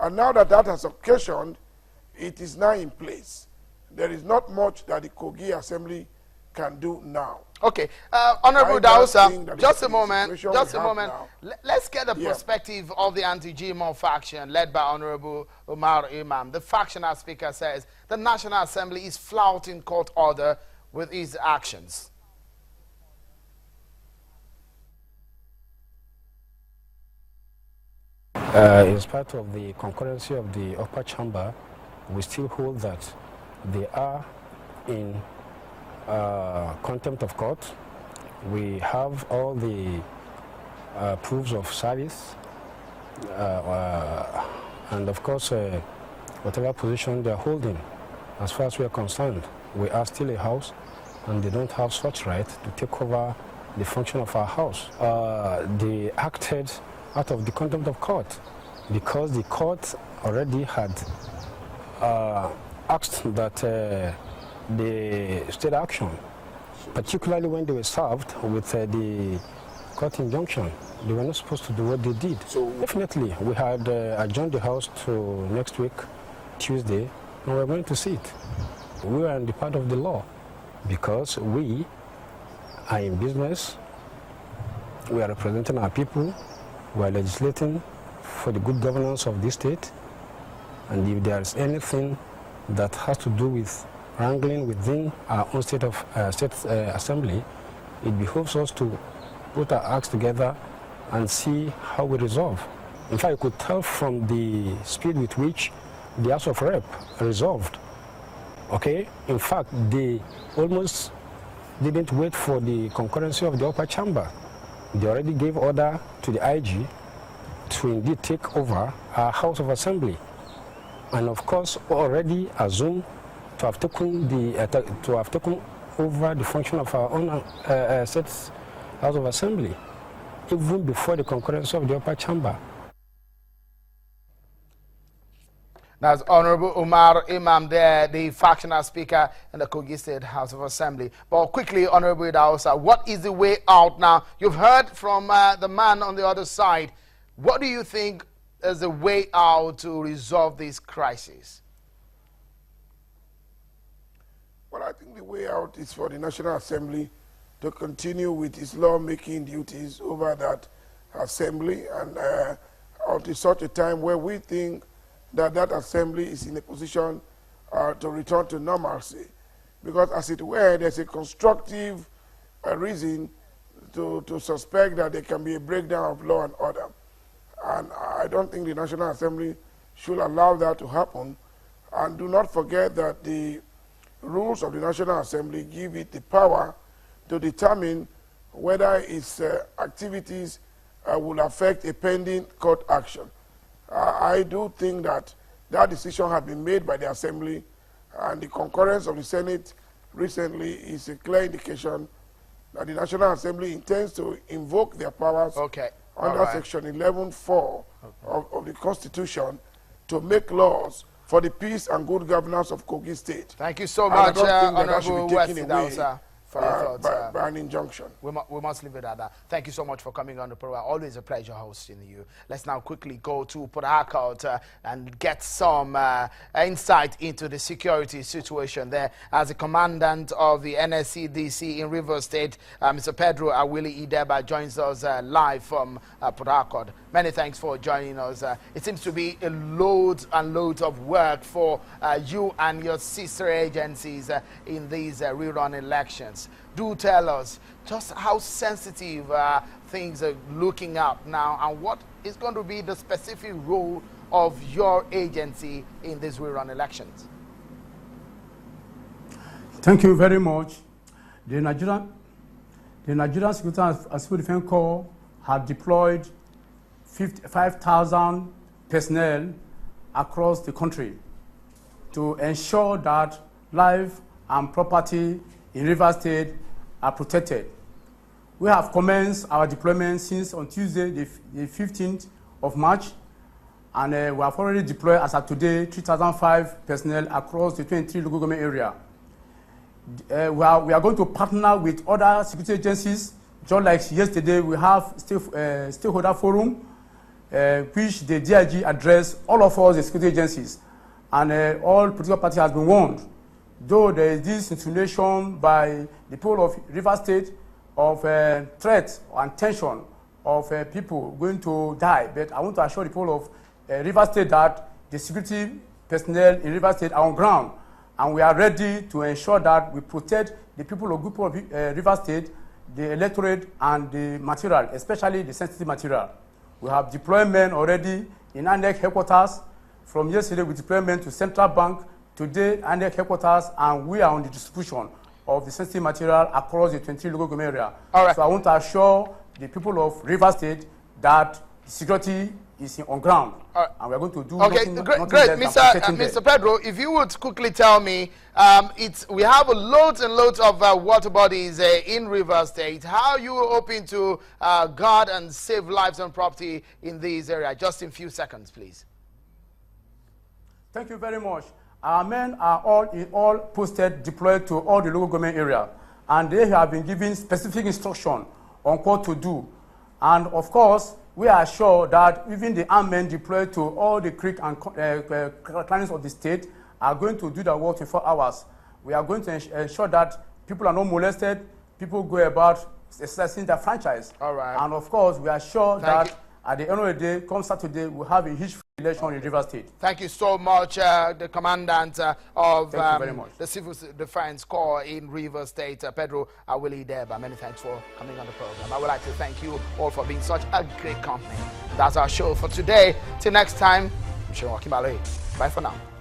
And now that that has occasioned, it is now in place. There is not much that the Kogi Assembly can do now. Okay, Honorable Dausa, just a moment. Let's get the perspective of the anti-GMO faction led by Honorable Umar Imam. The factional speaker says the National Assembly is flouting court order with its actions. In spite of the concurrency of the upper chamber, we still hold that they are in contempt of court. We have all the proofs of service, and of course, whatever position they are holding. As far as we are concerned, we are still a house, and they don't have such right to take over the function of our house. They acted out of the contempt of court because the court already had asked that the state action, particularly when they were served with the court injunction, they were not supposed to do what they did. So definitely, we had adjourned the house to next week, Tuesday, and we're going to see it. We are in the part of the law because we are in business, we are representing our people, we are legislating for the good governance of this state, and if there is anything that has to do with wrangling within our own state assembly, it behoves us to put our acts together and see how we resolve. In fact, you could tell from the speed with which the House of Rep resolved. Okay? In fact, they almost didn't wait for the concurrency of the upper chamber. They already gave order to the IG to indeed take over our House of Assembly. And of course, already assumed to have taken over the function of our own House of Assembly, even before the concurrence of the upper chamber. That's Honorable Umar Imam there, the factional speaker in the Kogi State House of Assembly. But quickly, Honorable Dausa, what is the way out now? You've heard from the man on the other side. What do you think is the way out to resolve this crisis? Well, I think the way out is for the National Assembly to continue with its lawmaking duties over that assembly, and until such a time where we think that that assembly is in a position to return to normalcy. Because as it were, there's a constructive reason to suspect that there can be a breakdown of law and order. And I don't think the National Assembly should allow that to happen. And do not forget that the rules of the National Assembly give it the power to determine whether its activities will affect a pending court action. I do think that that decision has been made by the Assembly, and the concurrence of the Senate recently is a clear indication that the National Assembly intends to invoke their powers under Section 11(4) of the Constitution to make laws for the peace and good governance of Kogi State. Thank you so much, Honorable West for your thoughts. By an injunction. We must leave it at that. Thank you so much for coming on the program. Always a pleasure hosting you. Let's now quickly go to Port Harcourt and get some insight into the security situation there. As the commandant of the NSCDC in Rivers State, Mr. Pedro Awili Ideba joins us live from Port Harcourt. Many thanks for joining us. It seems to be a loads and loads of work for you and your sister agencies in these rerun elections. Do tell us just how sensitive things are looking up now, and what is going to be the specific role of your agency in these rerun elections. Thank you very much. The Nigerian Security and Civil Defense Corps had deployed 5,000 personnel across the country to ensure that life and property in Rivers State are protected. We have commenced our deployment since on Tuesday, the 15th of March, and we have already deployed, as of today, 3,005 personnel across the 23 local government area. We are going to partner with other security agencies, just like yesterday we have stakeholder forum which the DIG addressed all of us, the security agencies, and all political parties has been warned. Though there is this insinuation by the people of Rivers State of threat and tension of people going to die, but I want to assure the people of Rivers State that the security personnel in Rivers State are on ground, and we are ready to ensure that we protect the people of Rivers State, the electorate, and the material, especially the sensitive material. We have deployed men already in ANEC headquarters. From yesterday, we deployed men to Central Bank. Today, ANEC headquarters, and we are on the distribution of the sensitive material across the 23 local government area. All right. So I want to assure the people of Rivers State that security is on ground, and we're going to do nothing great. Mr. Pedro, if you would quickly tell me, we have loads and loads of water bodies in Rivers State. How are you hoping to guard and save lives and property in these areas? Just in a few seconds, please. Thank you very much. Our men are all posted, deployed to all the local government area, and they have been given specific instruction on what to do. And of course, we are sure that even the armed men deployed to all the creek and clans of the state are going to do their work 24 hours. We are going to ensure that people are not molested, people go about exercising their franchise. All right. And of course, we are sure that at the end of the day, come Saturday, we'll have a huge election in Rivers State. Thank you so much, the Commandant of the Civil Defense Corps in Rivers State, Pedro Awili Deba. Many thanks for coming on the program. I would like to thank you all for being such a great company. That's our show for today. Till next time, I'm Sean Wakimale. Bye for now.